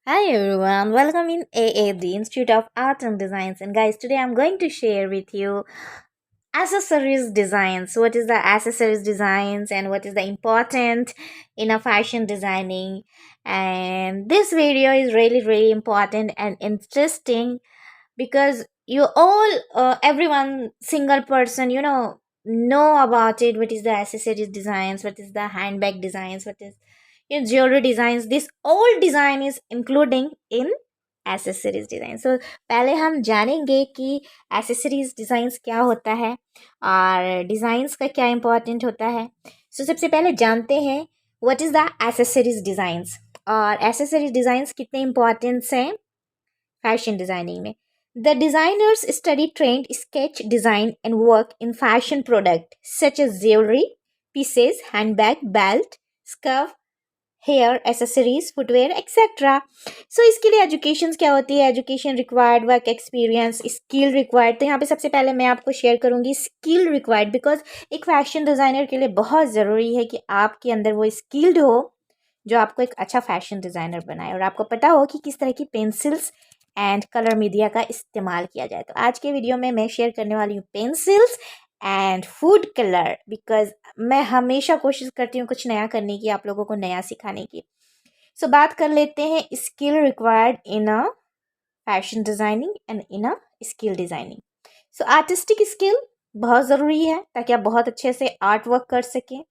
Hi everyone, welcome in AAD Institute of Art and Designs. And guys, today I'm going to share with you accessories designs. What is the accessories designs and what is the important in a fashion designing? And this video is really important and interesting because you all everyone single person know about it. What is the accessories designs, what is the handbag designs, what is jewelry designs. This all design is including in accessories design. So पहले हम जानेंगे कि accessories designs क्या होता है और designs का क्या इम्पोर्टेंट होता है. सो सबसे पहले जानते हैं what is the accessories designs और एसेसरीज डिज़ाइंस कितने इम्पोर्टेंट्स हैं फैशन डिज़ाइनिंग में. The designers study, trained, sketch, design, and work in fashion product such as jewelry, pieces, handbag, belt, scarf, hair accessories footwear etcetera. So इसके लिए education क्या होती है, education required, work experience, skill required. तो यहाँ पे सबसे पहले मैं आपको शेयर करूँगी स्किल रिक्वायर्ड, बिकॉज एक फैशन डिज़ाइनर के लिए बहुत ज़रूरी है कि आपके अंदर वो स्किल्ड हो जो आपको एक अच्छा फैशन डिज़ाइनर बनाए और आपको पता हो कि किस तरह की पेंसिल्स एंड कलर मीडिया का इस्तेमाल किया जाए. तो आज के वीडियो में मैं शेयर करने वाली हूँ pencils and food colour, because मैं हमेशा कोशिश करती हूँ कुछ नया करने की, आप लोगों को नया सिखाने की. सो बात कर लेते हैं skill required in a fashion designing and in a skill designing. So artistic skill बहुत ज़रूरी है ताकि आप बहुत अच्छे से आर्ट वर्क कर सकें,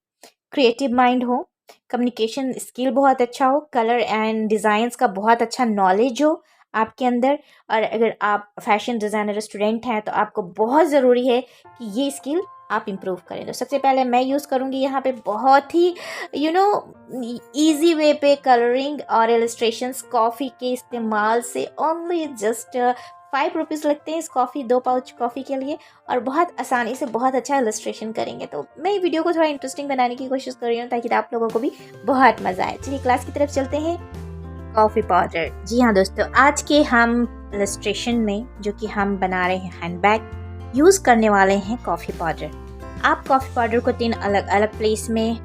क्रिएटिव माइंड हो, कम्युनिकेशन स्किल बहुत अच्छा हो, कलर एंड डिज़ाइंस का बहुत अच्छा नॉलेज हो आपके अंदर. और अगर आप फैशन डिज़ाइनर स्टूडेंट हैं तो आपको बहुत ज़रूरी है कि ये स्किल आप इम्प्रूव करें. तो सबसे पहले मैं यूज़ करूँगी यहाँ पे बहुत ही इजी वे पे कलरिंग और इलस्ट्रेशंस कॉफ़ी के इस्तेमाल से. ओनली जस्ट 5 रुपीज़ लगते हैं इस कॉफ़ी, 2 पाउच कॉफ़ी के लिए, और बहुत आसानी से बहुत अच्छा इलस्ट्रेशन करेंगे. तो मैं वीडियो को थोड़ा इंटरेस्टिंग बनाने की कोशिश कर रही हूँ ताकि आप लोगों को भी बहुत मज़ा आए. चलिए क्लास की तरफ चलते हैं. Coffee powder. जी हाँ दोस्तों, आज के हम इलस्ट्रेशन में जो कि हम बना रहे हैं हैंडबैग, यूज़ करने वाले हैं कॉफ़ी पाउडर. आप कॉफ़ी पाउडर को 3 अलग अलग प्लेस में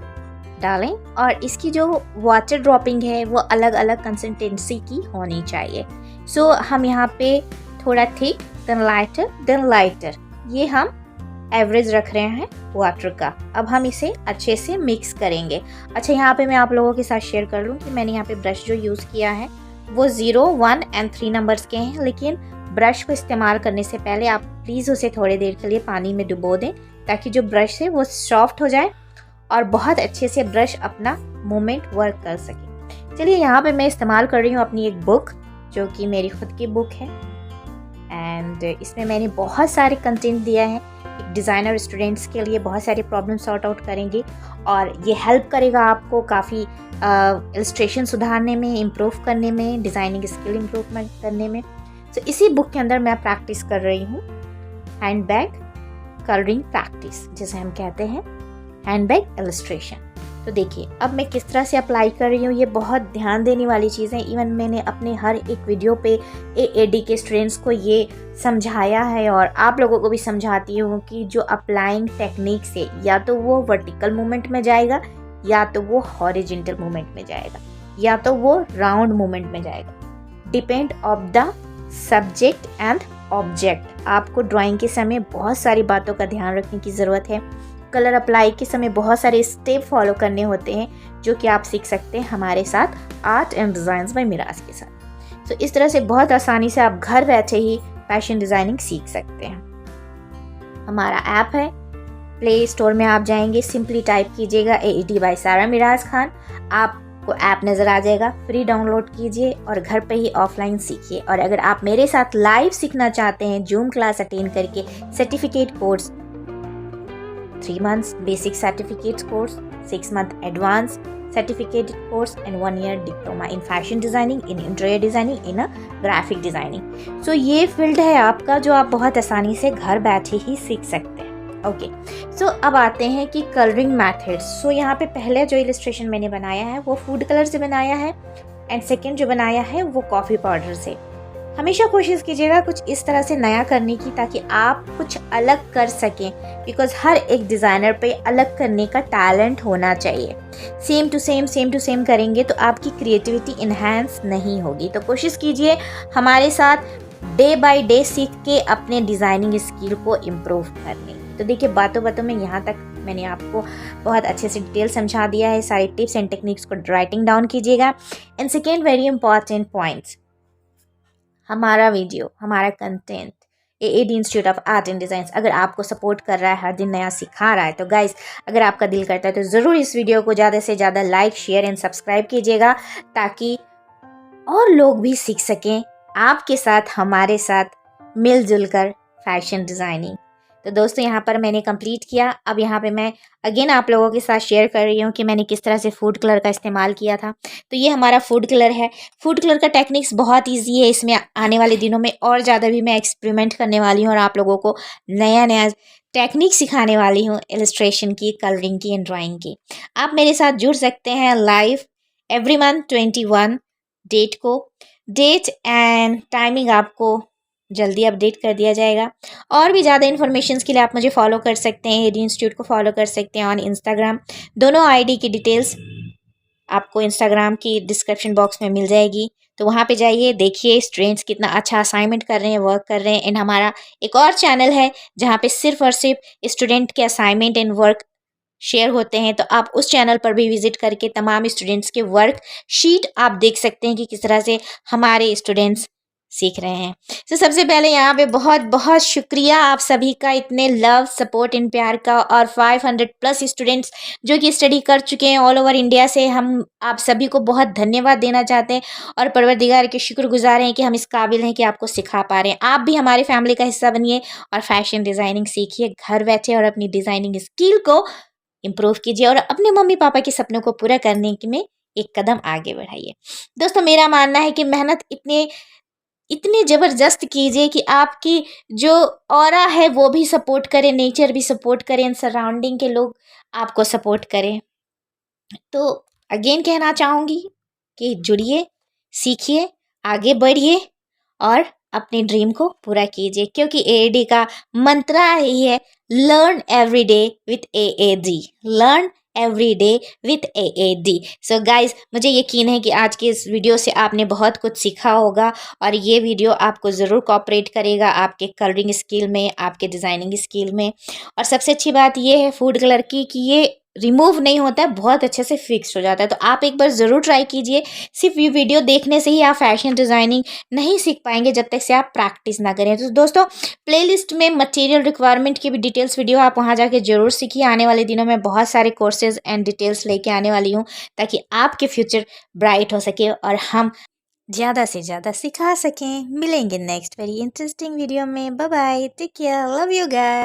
डालें और इसकी जो वाटर ड्रॉपिंग है वो अलग अलग कंसिस्टेंसी की होनी चाहिए. सो हम यहाँ पे थोड़ा थिक, देन लाइटर, ये हम एवरेज रख रहे हैं वाटर का. अब हम इसे अच्छे से मिक्स करेंगे. अच्छा, यहाँ पे मैं आप लोगों के साथ शेयर कर लूँ कि मैंने यहाँ पे ब्रश जो यूज़ किया है वो 0, 1 एंड 3 नंबर्स के हैं, लेकिन ब्रश को इस्तेमाल करने से पहले आप प्लीज़ उसे थोड़ी देर के लिए पानी में डुबो दें ताकि जो ब्रश है वो सॉफ्ट हो जाए और बहुत अच्छे से ब्रश अपना मूवमेंट वर्क कर सके. चलिए, यहाँ पे मैं इस्तेमाल कर रही हूँ अपनी एक बुक जो कि मेरी खुद की बुक है एंड इसमें मैंने बहुत सारे कंटेंट दिया है. एक डिज़ाइनर स्टूडेंट्स के लिए बहुत सारे प्रॉब्लम सॉर्ट आउट करेंगे और ये हेल्प करेगा आपको काफ़ी इलस्ट्रेशन सुधारने में, इम्प्रूव करने में, डिज़ाइनिंग स्किल इम्प्रूवमेंट करने में. तो इसी बुक के अंदर मैं प्रैक्टिस कर रही हूँ हैंडबैग कलरिंग प्रैक्टिस, जिसे हम कहते हैं हैंडबैग इलस्ट्रेशन. तो देखिए अब मैं किस तरह से अप्लाई कर रही हूँ. ये बहुत ध्यान देने वाली चीज़ है. इवन मैंने अपने हर एक वीडियो पे AAD के स्टूडेंट्स को ये समझाया है और आप लोगों को भी समझाती हूँ कि जो अप्लाइंग टेक्निक से या तो वो वर्टिकल मूवमेंट में जाएगा, या तो वो हॉरिजेंटल मूवमेंट में जाएगा, या तो वो राउंड मूवमेंट में जाएगा. Depend of the subject and object. आपको ड्राइंग के समय बहुत सारी बातों का ध्यान रखने की ज़रूरत है. कलर अप्लाई के समय बहुत सारे स्टेप फॉलो करने होते हैं जो कि आप सीख सकते हैं हमारे साथ art and designs by Miraj के साथ. तो इस तरह से बहुत आसानी से आप घर बैठे ही फैशन डिज़ाइनिंग सीख सकते हैं. हमारा ऐप है, प्ले स्टोर में आप जाएंगे, सिंपली टाइप कीजिएगा AAD बाय सारा मिराज खान, आपको ऐप नज़र आ जाएगा. फ्री डाउनलोड कीजिए और घर पे ही ऑफलाइन सीखिए. और अगर आप मेरे साथ लाइव सीखना चाहते हैं जूम क्लास अटेंड करके, certificate course 3 months basic certificates course, 6 month advanced certificated course and 1 year diploma in fashion designing, in interior designing, in a graphic designing. So ये फील्ड है आपका जो आप बहुत आसानी से घर बैठे ही सीख सकते हैं. ओके, सो अब आते हैं कि कलरिंग मैथड्स. सो यहाँ पे पहले जो इलस्ट्रेशन मैंने बनाया है वो फूड कलर से बनाया है एंड सेकेंड जो बनाया है वो कॉफ़ी पाउडर से. हमेशा कोशिश कीजिएगा कुछ इस तरह से नया करने की, ताकि आप कुछ अलग कर सकें, बिकॉज हर एक डिज़ाइनर पे अलग करने का टैलेंट होना चाहिए। सेम टू सेम करेंगे तो आपकी क्रिएटिविटी इन्हेंस नहीं होगी। तो कोशिश कीजिए हमारे साथ डे बाय डे सीख के अपने डिज़ाइनिंग स्किल को इम्प्रूव करने। तो देखिए, बातों बातों में यहाँ तक मैंने आपको बहुत अच्छे से डिटेल समझा दिया है। सारे टिप्स एंड टेक्निक्स को राइटिंग डाउन कीजिएगा। And second very important points, हमारा वीडियो, हमारा content AAD institute of art and designs अगर आपको सपोर्ट कर रहा है, हर दिन नया सिखा रहा है, तो गाइस अगर आपका दिल करता है तो ज़रूर इस वीडियो को ज़्यादा से ज़्यादा लाइक, शेयर एंड सब्सक्राइब कीजिएगा, ताकि और लोग भी सीख सकें आपके साथ, हमारे साथ मिलजुल कर फैशन डिज़ाइनिंग। तो दोस्तों, यहाँ पर मैंने कंप्लीट किया। अब यहाँ पे मैं अगेन आप लोगों के साथ शेयर कर रही हूँ कि मैंने किस तरह से फूड कलर का इस्तेमाल किया था। तो ये हमारा फूड कलर है। फूड कलर का टेक्निक्स बहुत इजी है। इसमें आने वाले दिनों में और ज़्यादा भी मैं एक्सपेरिमेंट करने वाली हूँ और आप लोगों को नया नया टेक्निक सिखाने वाली हूँ, इलस्ट्रेशन की, कलरिंग की एंड ड्राइंग की। आप मेरे साथ जुड़ सकते हैं लाइव एवरी मंथ 21 डेट को। डेट एंड टाइमिंग आपको जल्दी अपडेट कर दिया जाएगा। और भी ज़्यादा इन्फॉर्मेशन के लिए आप मुझे फॉलो कर सकते हैं, एडी इंस्टीट्यूट को फॉलो कर सकते हैं ऑन इंस्टाग्राम। दोनों आईडी की डिटेल्स आपको इंस्टाग्राम की डिस्क्रिप्शन बॉक्स में मिल जाएगी। तो वहाँ पे जाइए, देखिए स्टूडेंट्स कितना अच्छा असाइनमेंट कर रहे हैं, वर्क कर रहे हैं। एंड हमारा एक और चैनल है जहाँ पे सिर्फ और सिर्फ स्टूडेंट के असाइनमेंट एंड वर्क शेयर होते हैं। तो आप उस चैनल पर भी विजिट करके तमाम स्टूडेंट्स के वर्क शीट आप देख सकते हैं कि किस तरह से हमारे स्टूडेंट्स सीख रहे हैं। तो सबसे पहले यहाँ पे बहुत बहुत शुक्रिया आप सभी का, इतने लव, सपोर्ट एंड प्यार का। और 500 प्लस स्टूडेंट्स जो कि स्टडी कर चुके हैं ऑल ओवर इंडिया से, हम आप सभी को बहुत धन्यवाद देना चाहते हैं और परवरदिगार के शुक्रगुजार हैं कि हम इस काबिल हैं कि आपको सिखा पा रहे हैं। आप भी हमारे फैमिली का हिस्सा बनिए और फैशन डिज़ाइनिंग सीखिए घर बैठे, और अपनी डिज़ाइनिंग स्किल को इम्प्रूव कीजिए और अपने मम्मी पापा के सपनों को पूरा करने में एक कदम आगे बढ़ाइए। दोस्तों, मेरा मानना है कि मेहनत इतने इतनी ज़बरदस्त कीजिए कि आपकी जो ऑरा है वो भी सपोर्ट करे, नेचर भी सपोर्ट करे, एंड सराउंडिंग के लोग आपको सपोर्ट करें। तो अगेन कहना चाहूँगी कि जुड़िए, सीखिए, आगे बढ़िए और अपने ड्रीम को पूरा कीजिए, क्योंकि एएडी का मंत्रा ही है, learn every day with AAD, learn every day with AAD. So guys, मुझे यकीन है कि आज के इस वीडियो से आपने बहुत कुछ सीखा होगा और ये वीडियो आपको ज़रूर कोऑपरेट करेगा आपके कलरिंग स्किल में, आपके डिज़ाइनिंग स्किल में। और सबसे अच्छी बात ये है फूड कलर की कि ये रिमूव नहीं होता है, बहुत अच्छे से फिक्स हो जाता है। तो आप एक बार ज़रूर ट्राई कीजिए। सिर्फ ये वीडियो देखने से ही आप फैशन डिज़ाइनिंग नहीं सीख पाएंगे जब तक से आप प्रैक्टिस ना करें। तो दोस्तों, प्लेलिस्ट में मटेरियल रिक्वायरमेंट की भी डिटेल्स वीडियो आप वहां जाके ज़रूर सीखिए। आने वाले दिनों में बहुत सारे कोर्सेज एंड डिटेल्स लेके आने वाली हूँ, ताकि आपके फ्यूचर ब्राइट हो सके और हम ज़्यादा से ज़्यादा सिखा सकें। मिलेंगे नेक्स्ट वेरी इंटरेस्टिंग वीडियो में। Bye bye, take care, love you guys.